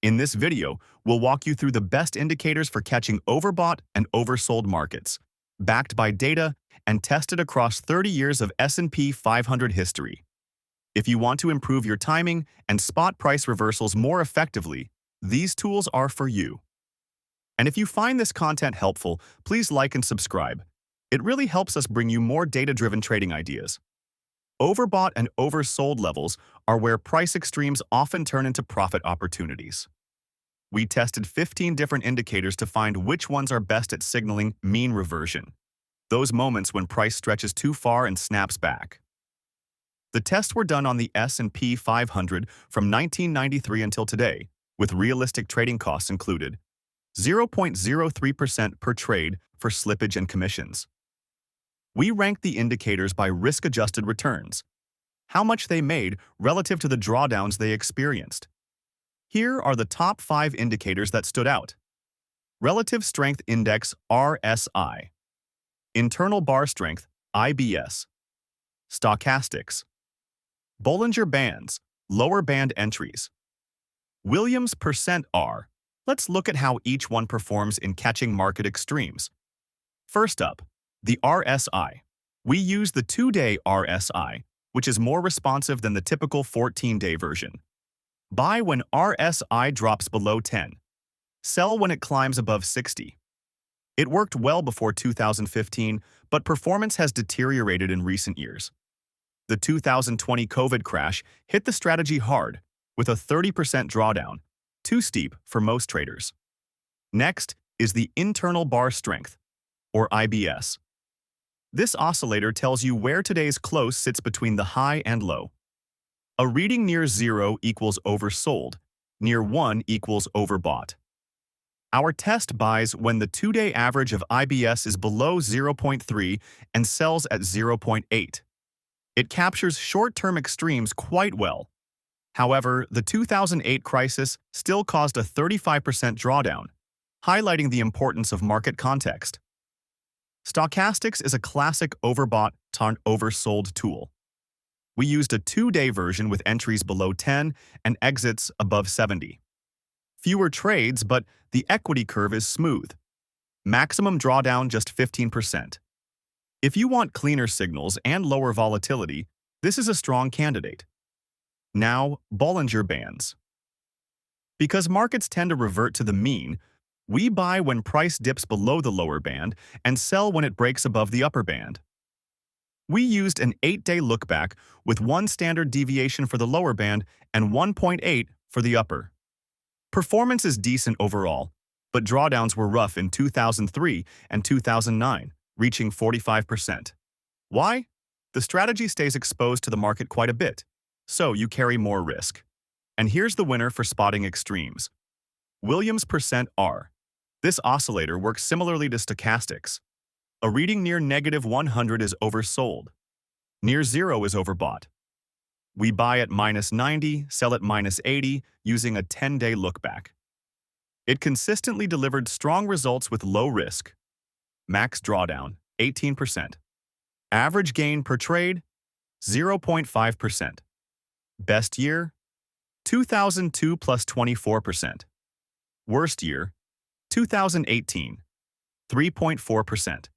In this video, we'll walk you through the best indicators for catching overbought and oversold markets, backed by data and tested across 30 years of S&P 500 history. If you want to improve your timing and spot price reversals more effectively, these tools are for you. And if you find this content helpful, please like and subscribe. It really helps us bring you more data-driven trading ideas. Overbought and oversold levels are where price extremes often turn into profit opportunities. We tested 15 different indicators to find which ones are best at signaling mean reversion, those moments when price stretches too far and snaps back. The tests were done on the S&P 500 from 1993 until today, with realistic trading costs included, 0.03% per trade for slippage and commissions. We ranked the indicators by risk-adjusted returns, how much they made relative to the drawdowns they experienced. Here are the top 5 indicators that stood out. Relative Strength Index RSI, Internal Bar Strength IBS, Stochastics, Bollinger Bands, Lower Band Entries, Williams Percent R. Let's look at how each one performs in catching market extremes. First up, the RSI. We use the 2-day RSI, which is more responsive than the typical 14-day version. Buy when RSI drops below 10. Sell when it climbs above 60. It worked well before 2015, but performance has deteriorated in recent years. The 2020 COVID crash hit the strategy hard, with a 30% drawdown, too steep for most traders. Next is the Internal Bar Strength, or IBS. This oscillator tells you where today's close sits between the high and low. A reading near 0 equals oversold, near 1 equals overbought. Our test buys when the 2-day average of IBS is below 0.3 and sells at 0.8. It captures short-term extremes quite well. However, the 2008 crisis still caused a 35% drawdown, highlighting the importance of market context. Stochastics is a classic overbought-oversold tool. We used a 2-day version with entries below 10 and exits above 70. Fewer trades, but the equity curve is smooth. Maximum drawdown just 15%. If you want cleaner signals and lower volatility, this is a strong candidate. Now, Bollinger Bands. Because markets tend to revert to the mean, we buy when price dips below the lower band and sell when it breaks above the upper band. We used an 8-day lookback with 1 standard deviation for the lower band and 1.8 for the upper. Performance is decent overall, but drawdowns were rough in 2003 and 2009, reaching 45%. Why? The strategy stays exposed to the market quite a bit, so you carry more risk. And here's the winner for spotting extremes. Williams Percent R. This oscillator works similarly to stochastics. A reading near negative 100 is oversold. Near 0 is overbought. We buy at minus 90, sell at minus 80, using a 10-day lookback. It consistently delivered strong results with low risk. Max drawdown, 18%. Average gain per trade, 0.5%. Best year, 2002 plus 24%. Worst year, 2018, 3.4%.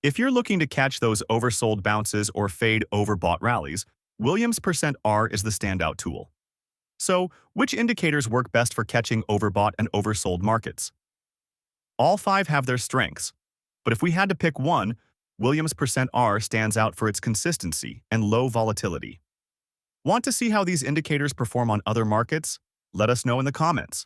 If you're looking to catch those oversold bounces or fade overbought rallies, Williams Percent R is the standout tool. So, which indicators work best for catching overbought and oversold markets? All 5 have their strengths, but if we had to pick one, Williams Percent R stands out for its consistency and low volatility. Want to see how these indicators perform on other markets? Let us know in the comments.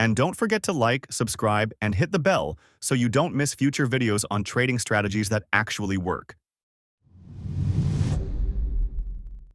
And don't forget to like, subscribe, and hit the bell so you don't miss future videos on trading strategies that actually work.